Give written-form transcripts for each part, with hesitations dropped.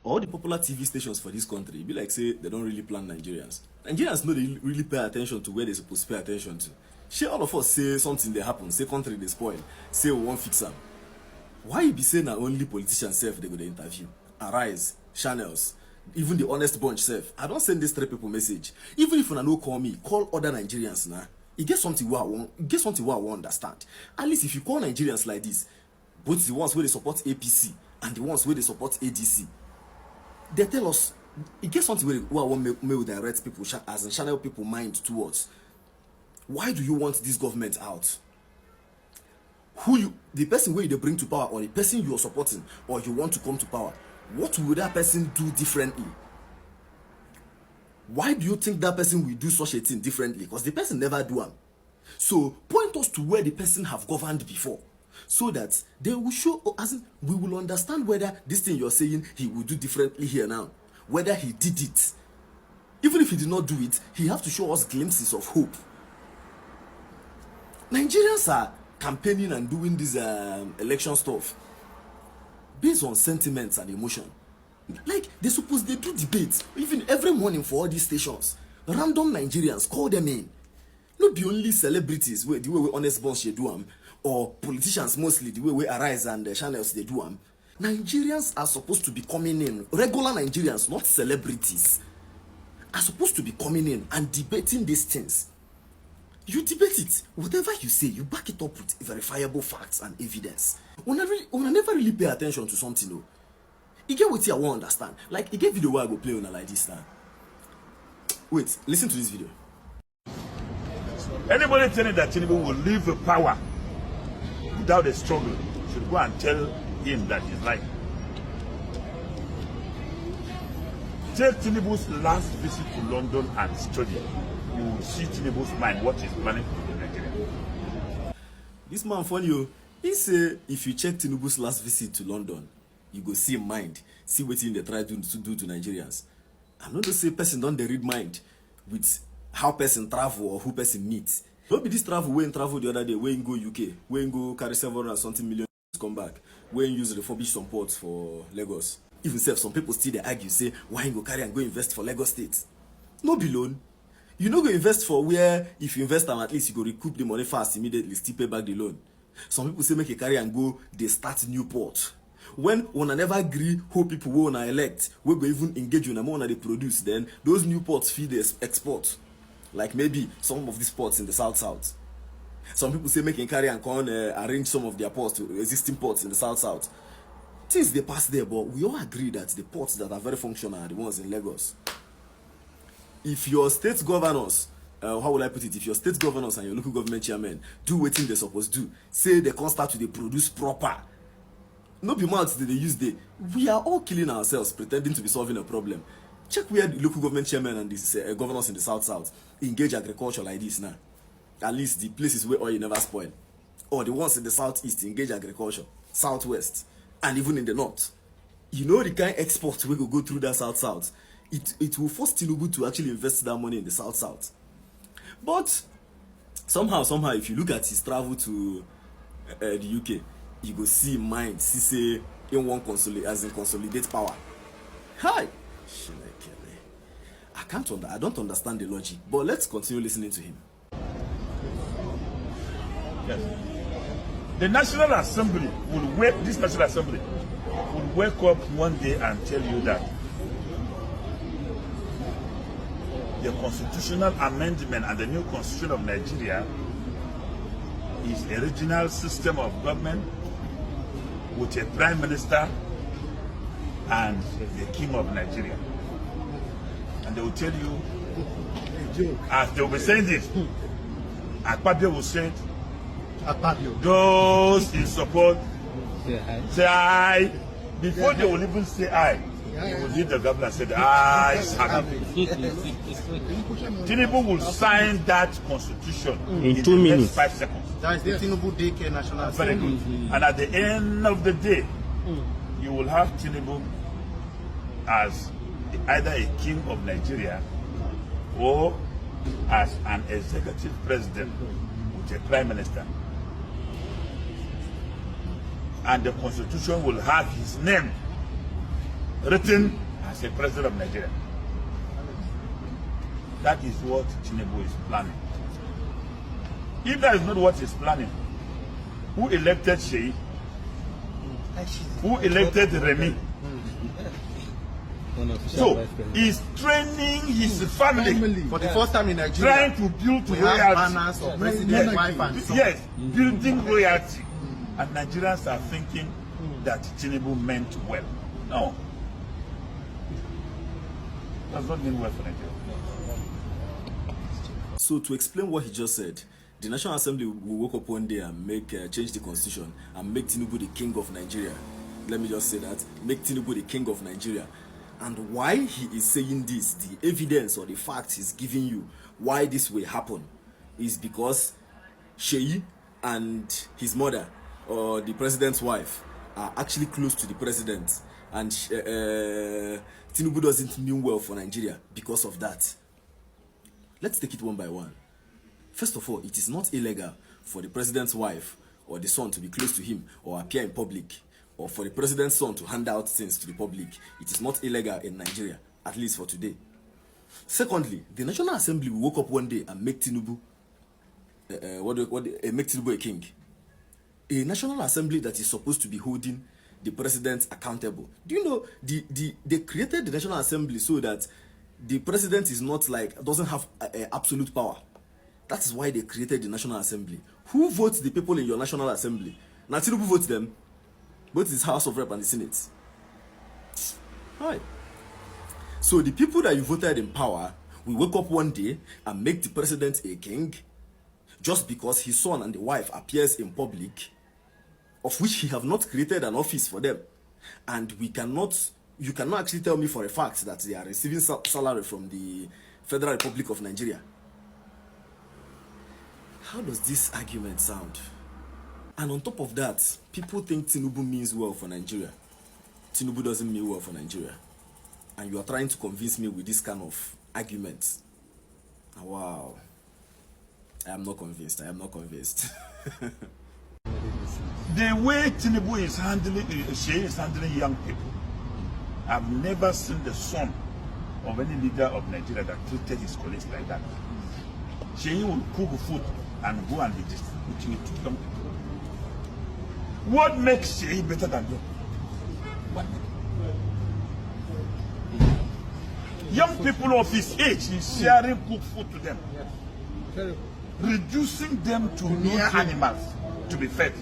all the popular TV stations for this country be like say they don't really plan Nigerians. Nigerians know they really pay attention to where they're supposed to pay attention to. Shey all of us say something they happen, say country they spoil, say we won't fix them. Why you be saying that only politicians self they go to interview? Arise, channels, even the honest bunch self. I don't send this 3 people message. Even if you no call me, call other Nigerians now. It gets something where I want understand. At least if you call Nigerians like this, both the ones where they support APC and the ones where they support ADC, they tell us it gets something where I want me direct people as in channel people mind towards. Why do you want this government out? The person where you bring to power, or the person you are supporting or you want to come to power, what will that person do differently? Why do you think that person will do such a thing differently? Because the person never do them. So point us to where the person have governed before, so that they will show, as in, we will understand whether this thing you're saying he will do differently here now, whether he did it. Even if he did not do it, he have to show us glimpses of hope. Nigerians are campaigning and doing this election stuff based on sentiments and emotion. Like they do debates even every morning for all these stations. Random Nigerians call them in. Not be only celebrities the way we honest bunch they do them, or politicians mostly the way we Arise and the channels they do them. Nigerians are supposed to be coming in. Regular Nigerians, not celebrities, are supposed to be coming in and debating these things. You debate it. Whatever you say, you back it up with verifiable facts and evidence. Una never really pay attention to something though. You get what I won't understand. Like, you get video where I go play on like this now. Wait, listen to this video. Anybody telling that Tinubu will leave the power without a struggle should go and tell him that he's lying. Take Tinubu's last visit to London and study. You will see Tinubu's mind, what he's planning to do in Nigeria. This man funny you. He say if you check Tinubu's last visit to London, you go see him mind, see what they try to do to Nigerians. I'm not just say person don't they read mind with how person travel or who person meets. Don't be this travel when travel the other day, when go UK, when go carry 700 something million come back, when use refurbish some ports for Lagos. Even some people still they argue say why you go carry and go invest for Lagos State. No be loan. You no go invest for where if you invest them at least you go recoup the money fast immediately, still pay back the loan. Some people say make a carry and go, they start new port. When una never agree who people will una elect, we go even engage in more they produce, then those new ports feed the export. Like maybe some of these ports in the south. Some people say make a carry and come arrange some of their ports to existing ports in the south. Things they pass there, but we all agree that the ports that are very functional are the ones in Lagos. If your state governors, how will I put it? If your state governors and your local government chairmen do what they're supposed to do, say they can't start to produce proper. No be mouths they use the. We are all killing ourselves pretending to be solving a problem. Check where the local government chairmen and the governors in the south engage agriculture like this now. At least the places where oil never spoil. Or the ones in the southeast engage agriculture, southwest, and even in the north. You know the kind of export we go through that south. It will force Tinubu to actually invest that money in the south. But somehow, if you look at his travel to the UK, you go see mind, see say in one consolidate power. Hi, I don't understand the logic, but let's continue listening to him. Yes. The National Assembly will wake up one day and tell you that the constitutional amendment and the new constitution of Nigeria is a regional system of government with a prime minister and the king of Nigeria. And they will tell you, as they will be saying this, Akpabio will say, those in support say aye. Before they will even say aye, you will leave the governor and say the ayes have it. Tinubu will sign that constitution in 2 minutes. 5 seconds. That is the Tinubu Daycare National Very good. And at the end of the day, you will have Tinubu as either a king of Nigeria or as an executive president with a prime minister. And the constitution will have his name written as a president of Nigeria. That is what Tinubu is planning. If that is not what he's planning, who elected Sheyi? Who elected Remy? So he's training his family For the first time in Nigeria, trying to build we have royalty. banners of president, wife, and son. Yes, building royalty. And Nigerians are thinking that Tinubu meant well. No. Does not mean well for Nigeria. So to explain what he just said, the National Assembly will wake up one day and change the constitution and make Tinubu the king of Nigeria. Let me just say that, make Tinubu the king of Nigeria. And why he is saying this, the evidence or the facts he's giving you, why this will happen, is because Sheyi and his mother, or the president's wife, are actually close to the president, and Tinubu doesn't mean well for Nigeria because of that. Let's take it one by one. First of all, it is not illegal for the president's wife or the son to be close to him or appear in public, or for the president's son to hand out things to the public. It is not illegal in Nigeria, at least for today. Secondly, the National Assembly will wake up one day and make Tinubu make Tinubu a king. A National Assembly that is supposed to be holding the president accountable. Do you know they created the National Assembly so that the president is not doesn't have absolute power. That is why they created the National Assembly. Who votes the people in your National Assembly? Now Tinubu votes them. Both his House of Rep and the Senate. Right. So the people that you voted in power will wake up one day and make the president a king just because his son and the wife appears in public, of which he have not created an office for them. And you cannot actually tell me for a fact that they are receiving salary from the Federal Republic of Nigeria. How does this argument sound? And on top of that, people think Tinubu means well for Nigeria. Tinubu doesn't mean well for Nigeria. And you are trying to convince me with this kind of arguments. Wow. I am not convinced. I am not convinced. The way Tinubu is handling, Sheyi is handling young people, I've never seen the son of any leader of Nigeria that treated his colleagues like that. Sheyi will cook food and go and be distributing it to young people. What makes Sheyi better than you? What? Young people of his age, he's sharing cooked food to them, reducing them to mere animals to be fed.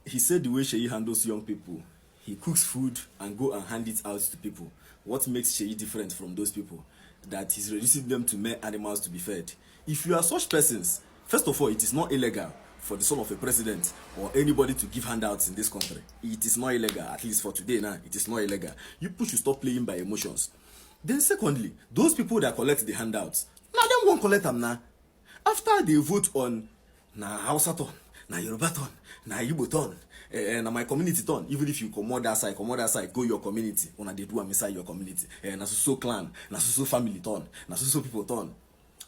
He said the way Sheyi handles young people, he cooks food and go and hand it out to people. What makes Sheyi different from those people? That he's reducing them to mere animals to be fed. If you are such persons, first of all, it is not illegal for the son of a president or anybody to give handouts in this country. It is not illegal, at least for today now. It is not illegal. You people should stop playing by emotions. Then secondly, those people that collect the handouts, now them won't collect them now. After they vote on na Hausa ton, na Yoruba ton, na Igbo ton, na my community ton, even if you come that side, go your community, una they do am inside your community, na so clan, na so family ton, na so people ton,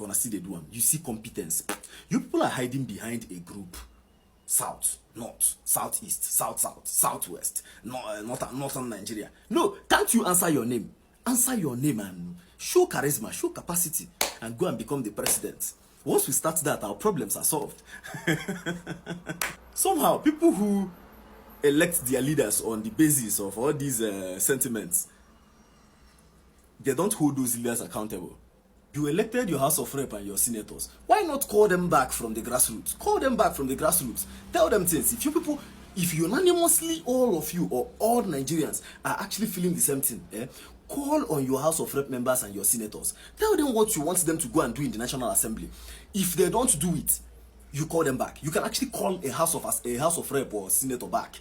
una see they do am. You see competence. You people are hiding behind a group. South, north, southeast, southwest, northern Nigeria. No, can't you answer your name? Answer your name and show charisma, show capacity, and go and become the president. Once we start that, our problems are solved. Somehow, people who elect their leaders on the basis of all these sentiments, they don't hold those leaders accountable. You elected your House of Rep and your senators. Why not call them back from the grassroots? Call them back from the grassroots. Tell them things. If unanimously all of you or all Nigerians are actually feeling the same thing, call on your House of Rep members and your senators. Tell them what you want them to go and do in the National Assembly. If they don't do it, you call them back. You can actually call a House of Rep or senator back,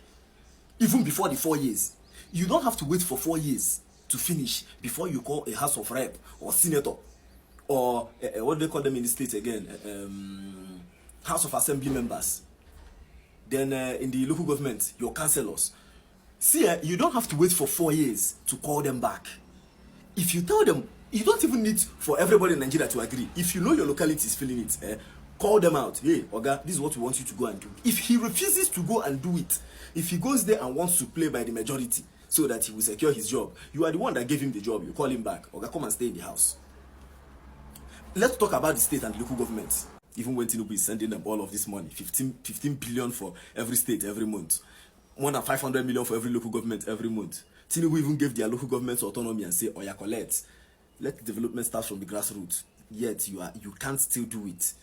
even before the 4 years. You don't have to wait for 4 years to finish before you call a House of Rep or senator, or what do they call them in the States again? House of Assembly members. Then in the local government, your councillors. See, you don't have to wait for 4 years to call them back. If you tell them, you don't even need for everybody in Nigeria to agree. If you know your locality is feeling it, call them out. Hey, Oga, this is what we want you to go and do. If he refuses to go and do it, if he goes there and wants to play by the majority, so that he will secure his job. You are the one that gave him the job. You call him back. Oga, come and stay in the house. Let's talk about the state and the local governments. Even when Tinubu is sending them all of this money, 15 billion for every state every month, more than 500 million for every local government every month. Tinubu even gave their local governments autonomy and say, Oya, collect. Let the development start from the grassroots. Yet you can't still do it.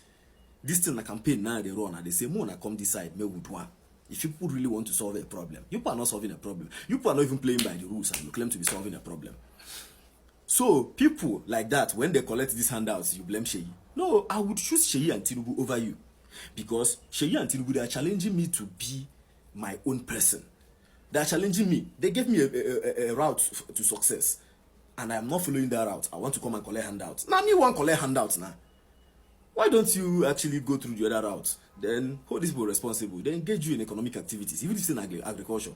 This thing, a campaign now they run and they say, Mona, come this side, me would one. If people really want to solve a problem, you are not solving a problem. You are not even playing by the rules and you claim to be solving a problem. So people like that, when they collect these handouts, you blame Sheyi. No, I would choose Sheyi and Tinubu over you. Because Sheyi and Tinubu, they are challenging me to be my own person. They are challenging me. They gave me a route to success. And I am not following that route. I want to come and collect handouts. Now me want to collect handouts now. Why don't you actually go through the other route? Then hold these people responsible. They engage you in economic activities. Even if it's in agriculture,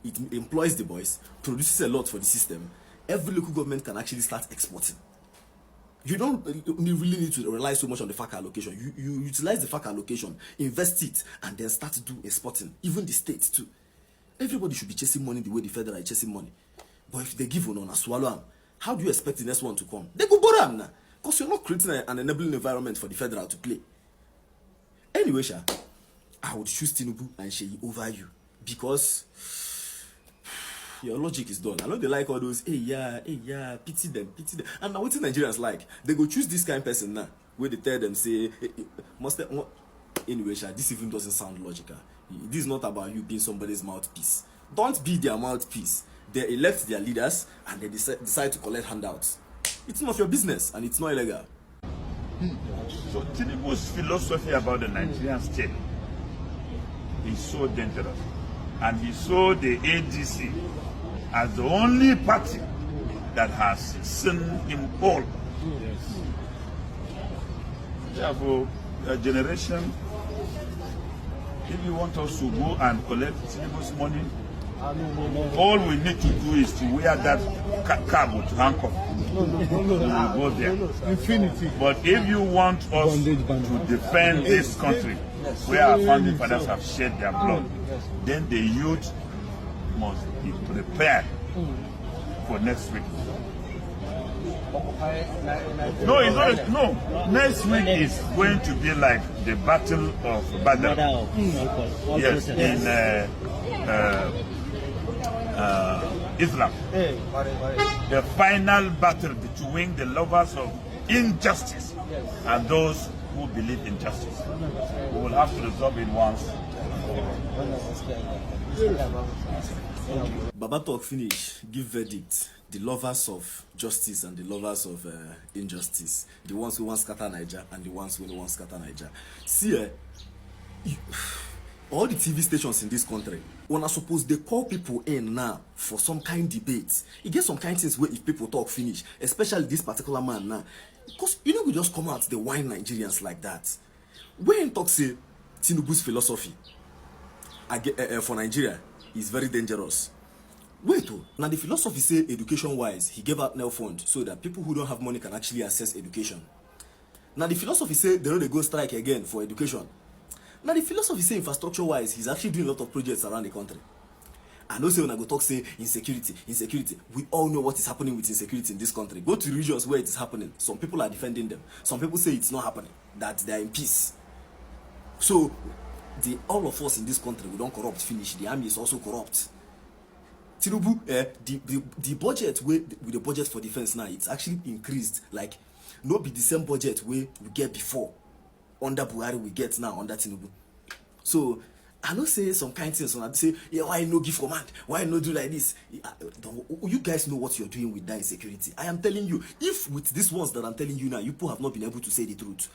it employs the boys, produces a lot for the system. Every local government can actually start exporting. You don't really need to rely so much on the FAC allocation. You utilize the FAC allocation, invest it, and then start to do exporting. Even the states too. Everybody should be chasing money the way the federal is chasing money. But if they give on a swallow them, how do you expect the next one to come? They go borrow them now. Because you're not creating an enabling environment for the federal to play. Anyway, Sha, I would choose Tinubu and Sheyi over you. Because your logic is done. I know they like all those, hey yeah, pity them. And now what's Nigerians like? They go choose this kind of person now. Where they tell them, say, anyway, Sha, this even doesn't sound logical. This is not about you being somebody's mouthpiece. Don't be their mouthpiece. They elect their leaders and they decide to collect handouts. It's not your business and it's not illegal. So Tinubu's philosophy about the Nigerian state is so dangerous. And he saw the ADC as the only party that has seen him all. Yes. Therefore, a generation, if you want us to go and collect Tinubu's money, all we need to do is to wear that cap with handcuff. We will go there. Infinity. But if you want us to defend this country, where our founding fathers have shed their blood, then the youth must be prepared for next week. No, it's not. No, next week is going to be like the Battle of Badr. Yes, in Islam. The final battle between the lovers of injustice and those who believe in justice. We will have to resolve it once. Baba talk finish, give verdict. The lovers of justice and the lovers of injustice. The ones who want scatter Niger and the ones who don't want scatter Niger. See, all the TV stations in this country, when I suppose they call people in now for some kind of debate, it gets some kind of things where if people talk finish, especially this particular man now, because you know we just come out the whine Nigerians like that. When talk say Tinubu's philosophy for Nigeria is very dangerous. Wait, now the philosophy say education wise, he gave out NEL fund so that people who don't have money can actually access education. Now the philosophy say they don't go strike again for education. Now the philosophy say infrastructure wise, he's actually doing a lot of projects around the country. I know say when I go talk say insecurity. We all know what is happening with insecurity in this country. Go to regions where it is happening. Some people are defending them. Some people say it's not happening, that they are in peace. So all of us in this country, we don't corrupt finish. The army is also corrupt. Tinubu, the budget with the budget for defense now, it's actually increased. Like, no be the same budget we get before. Under Buhari, we get now under Tinubu. So I know say some kind of things. I say, yeah, why no give command? Why no do like this? You guys know what you're doing with that insecurity. I am telling you, if with these ones that I'm telling you now, you people have not been able to say the truth.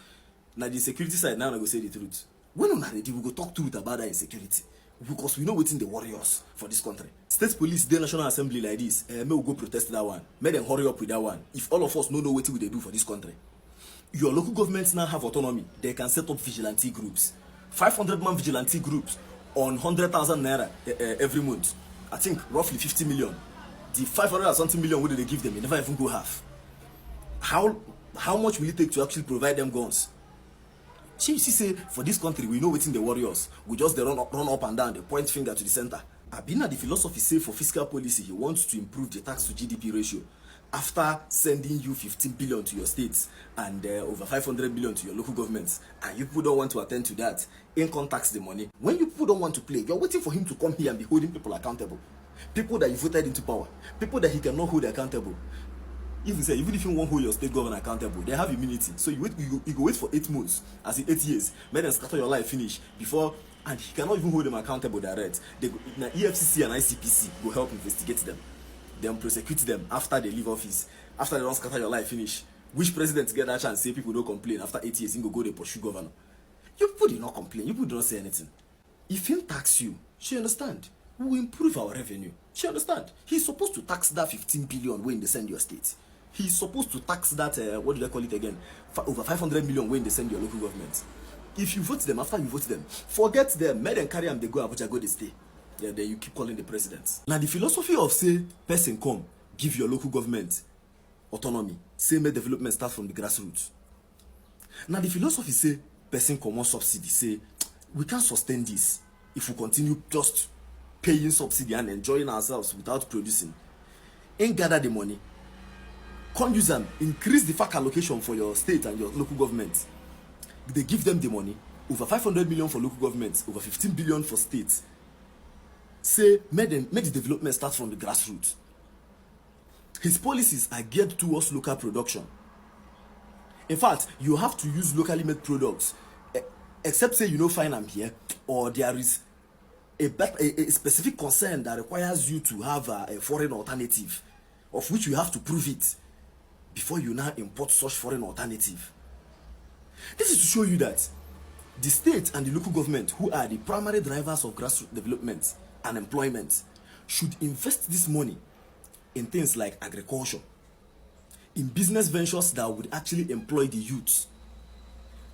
Now the security side now I go say the truth. When on already we go talk truth about that insecurity. Because we know what's in the warriors for this country. State police, the National Assembly like this, may we go protest that one. May them hurry up with that one. If all of us know what they do for this country. Your local governments now have autonomy. They can set up vigilante groups. 500-man vigilante groups on 100,000 naira every month. I think roughly 50 million. The 500 or something million, what do they give them? They never even go half. How much will it take to actually provide them guns? See, say, for this country, we know what's in the warriors. We just they run up and down, they point finger to the center. Abina, the philosophy say for fiscal policy, he wants to improve the tax to GDP ratio after sending you 15 billion to your states and over 500 billion to your local governments, and you people don't want to attend to that, income tax the money. When you people don't want to play, you're waiting for him to come here and be holding people accountable. People that you voted into power, people that he cannot hold accountable. Even if you won't hold your state governor accountable, they have immunity. So you go wait for 8 months, as in 8 years, make them scatter your life finish before, and he cannot even hold them accountable direct. They go, na EFCC and ICPC will help investigate them, then prosecute them after they leave office. After they don't scatter your life finish, which president get that chance say people don't complain after 8 years, he go they pursue governor? You people did not complain, you people don't say anything. If he tax you, she understand, we will improve our revenue. She understand. He's supposed to tax that 15 billion when they send your state. He's supposed to tax that, what do they call it again? Over 500 million when they send your local government. If you vote them, after you vote them, forget them, make them carry them, they go Abuja, go they stay. Yeah, then you keep calling the president. Now the philosophy of say, person come, give your local government autonomy, say make development start from the grassroots. Now the philosophy say, person come on subsidy, say, we can't sustain this if we continue just paying subsidy and enjoying ourselves without producing. Ain't gather the money. Can't use them, increase the FAC allocation for your state and your local government. They give them the money, over 500 million for local governments, over 15 billion for states. Say, make the development start from the grassroots. His policies are geared towards local production. In fact, you have to use locally made products, except say you know find them here, or there is a specific concern that requires you to have a foreign alternative, of which you have to prove it before you now import such foreign alternative. This is to show you that the state and the local government, who are the primary drivers of grassroots development and employment, should invest this money in things like agriculture, in business ventures that would actually employ the youths,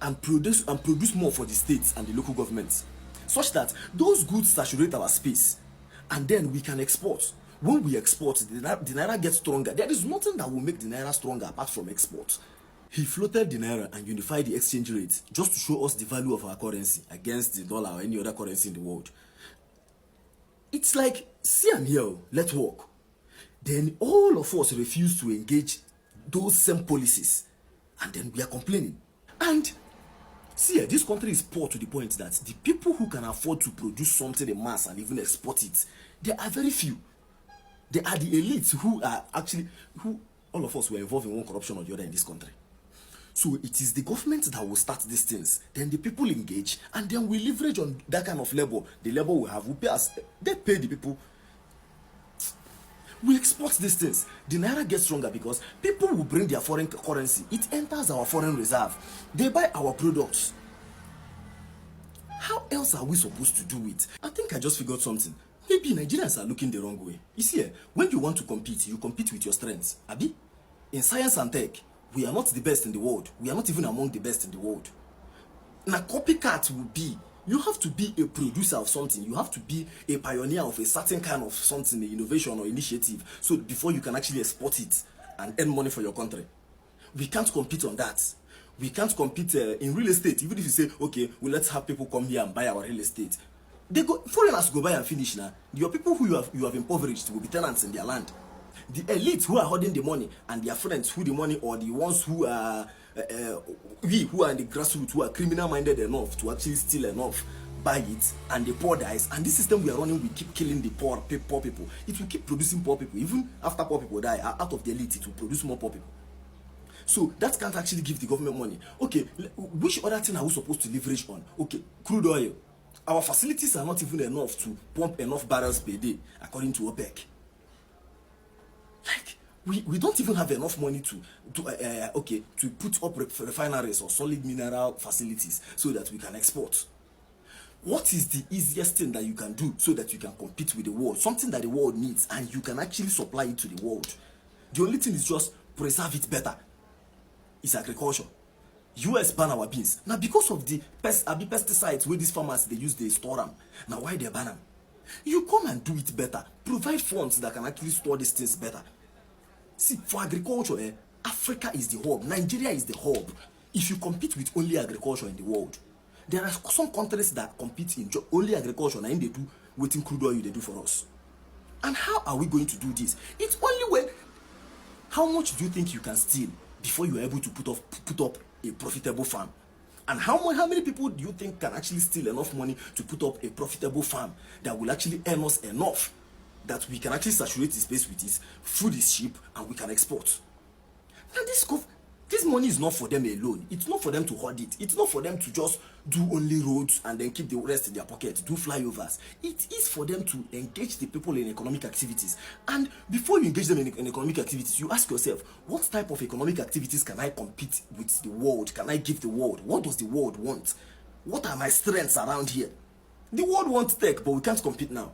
and produce more for the states and the local governments, such that those goods saturate our space, and then we can export. When we export, the naira gets stronger. There is nothing that will make the naira stronger apart from export. He floated the naira and unified the exchange rate just to show us the value of our currency against the dollar or any other currency in the world. It's like, see I'm here, let's work. Then all of us refuse to engage those same policies, and then we are complaining. And see, this country is poor to the point that the people who can afford to produce something in mass and even export it, there are very few. They are the elites who are actually, all of us were involved in one corruption or the other in this country. So it is the government that will start these things. Then the people engage, and then we leverage on that kind of labor. The labor we have, we pay us, they pay the people. We export these things. The naira gets stronger because people will bring their foreign currency. It enters our foreign reserve. They buy our products. How else are we supposed to do it? I think I just figured something. Maybe Nigerians are looking the wrong way. You see, when you want to compete, you compete with your strengths. Abi, in science and tech, we are not the best in the world. We are not even among the best in the world. Now, copycat will be, you have to be a producer of something. You have to be a pioneer of a certain kind of something, innovation or initiative, so before you can actually export it and earn money for your country. We can't compete on that. We can't compete in real estate. Even if you say, okay, well, let's have people come here and buy our real estate. They go, foreigners go buy and finish now. Your people who you have impoverished will be tenants in their land. The elites who are holding the money and their friends who the money, or the ones who are we who are in the grassroots, who are criminal minded enough to actually steal enough, buy it, and the poor dies. And this system we are running, we keep killing the poor people. It will keep producing poor people. Even after poor people die, out of the elite, it will produce more poor people. So that can't actually give the government money. Okay, which other thing are we supposed to leverage on? Okay, crude oil. Our facilities are not even enough to pump enough barrels per day, according to OPEC. Like, we don't even have enough money to put up refineries or solid mineral facilities so that we can export. What is the easiest thing that you can do so that you can compete with the world? Something that the world needs and you can actually supply it to the world. The only thing is just preserve it better. It's agriculture. US ban our beans. Now because of the pesticides where these farmers they store them. Now why they ban them? You come and do it better. Provide funds that can actually store these things better. See, for agriculture, Africa is the hub. Nigeria is the hub. If you compete with only agriculture in the world, there are some countries that compete in only agriculture and they do wetin crude oil they do for us. And how are we going to do this? It's only when, how much do you think you can steal before you are able to put up a profitable farm? And how many people do you think can actually steal enough money to put up a profitable farm that will actually earn us enough that we can actually saturate the space with it, food is cheap, and we can export? Now this money is not for them alone. It's not for them to hoard it. It's not for them to just do only roads and then keep the rest in their pocket, do flyovers. It is for them to engage the people in economic activities. And before you engage them in economic activities, you ask yourself, what type of economic activities can I compete with the world? Can I give the world? What does the world want? What are my strengths around here? The world wants tech, but we can't compete now.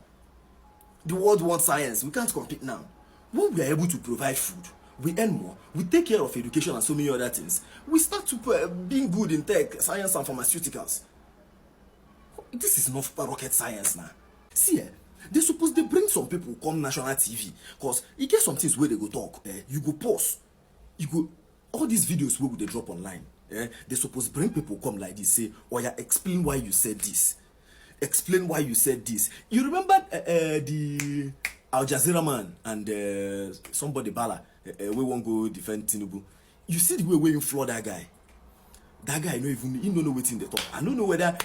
The world wants science, we can't compete now. When we are able to provide food, we earn more, we take care of education and so many other things, we start to being good in tech, science and pharmaceuticals. This is not rocket science now. See, they suppose they bring some people come national TV, because you get some things where they go talk, you go pause, you go, all these videos where they drop online, they suppose bring people come like this, say, oh yeah, explain why you said this. Explain why you said this. You remember the Al Jazeera man and somebody Bala, we won't go defend Tinubu. You see the way you floor that guy. That guy he don't know what in the talk. I don't know whether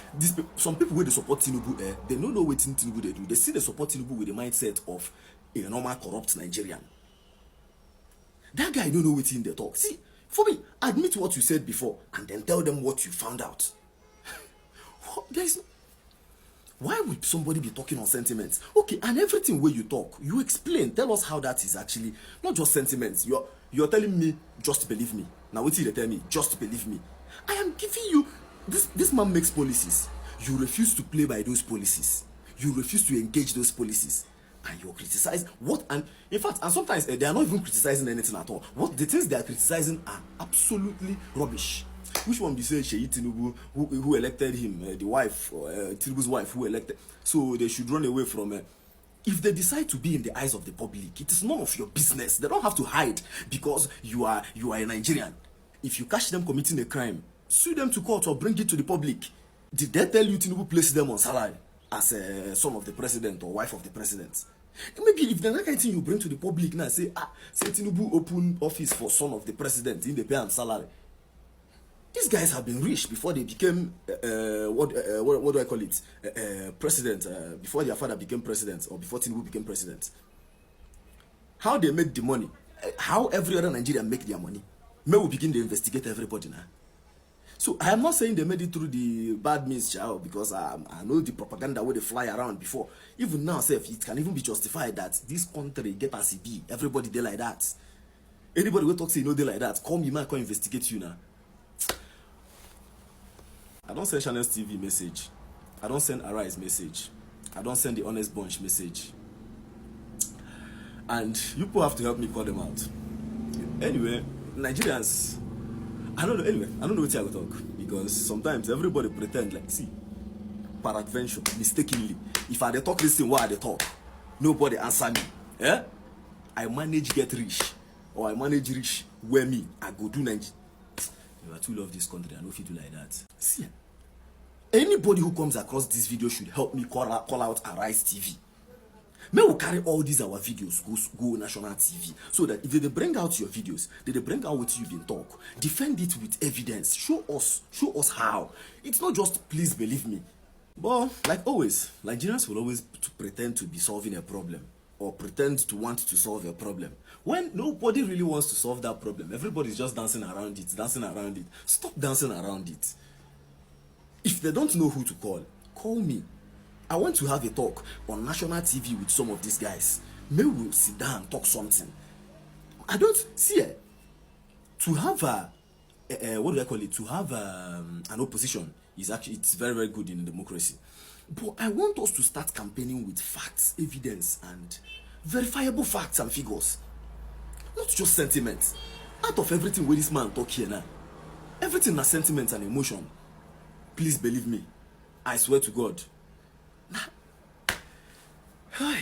some people where they support Tinubu, they don't know what in Tinubu they do. They see they support Tinubu with the mindset of a normal corrupt Nigerian. That guy don't know what in the talk. See, for me, admit what you said before and then tell them what you found out. There is no. Why would somebody be talking on sentiments? Okay, and everything where you talk, you explain, tell us how that is actually not just sentiments. You're telling me just believe me. Now what you tell me? Just believe me. I am giving you this man makes policies. You refuse to play by those policies. You refuse to engage those policies. And you criticize what, and in fact, and sometimes they are not even criticizing anything at all. What the things they are criticizing are absolutely rubbish. Which one be say Sheyi Tinubu who elected him, the wife, Tinubu's wife who elected, so they should run away from if they decide to be in the eyes of the public, it is none of your business. They don't have to hide because you are a Nigerian. If you catch them committing a crime, sue them to court or bring it to the public. Did they tell you Tinubu placed them on salary as a son of the president or wife of the president? Maybe if there's that kind of thing you bring to the public now, say Tinubu open office for son of the president, in the pay and salary. These guys have been rich before they became what do I call it? President. Before their father became president, or before Tinubu became president. How they make the money? How every other Nigerian make their money? May we begin to investigate everybody now. So I am not saying they made it through the bad means, child, because I know the propaganda where they fly around before. Even now, it can even be justified that this country get as it be. Everybody they like that. Anybody will talk say they like that. Come, you might come investigate you now. I don't send Channels TV message. I don't send Arise message. I don't send the Honest Bunch message. And you people have to help me call them out. Anyway, Nigerians, I don't know what I will talk. Because sometimes everybody pretend like, see, peradventure, mistakenly, if I dey talk this thing, why I dey talk? Nobody answer me. I manage get rich. Or I manage rich where me, I go do Nigeria. You are too love this country, I know if you do like that. See, anybody who comes across this video should help me call out Arise TV. May we carry all these our videos go national TV, so that if they bring out your videos, they bring out what you've been talk, defend it with evidence, show us how. It's not just please believe me. But like always, Nigerians will always pretend to be solving a problem, or pretend to want to solve a problem, when nobody really wants to solve that problem. Everybody's just dancing around it. Stop dancing around it. If they don't know who to call me. I want to have a talk on national TV with some of these guys. Maybe we'll sit down and talk something. I don't see to have what do I call it? To have an opposition is actually, it's very, very good in a democracy. But I want us to start campaigning with facts, evidence, and verifiable facts and figures. Not just sentiments. Out of everything where this man talk here now, everything is sentiment and emotion. Please believe me. I swear to God. Hi.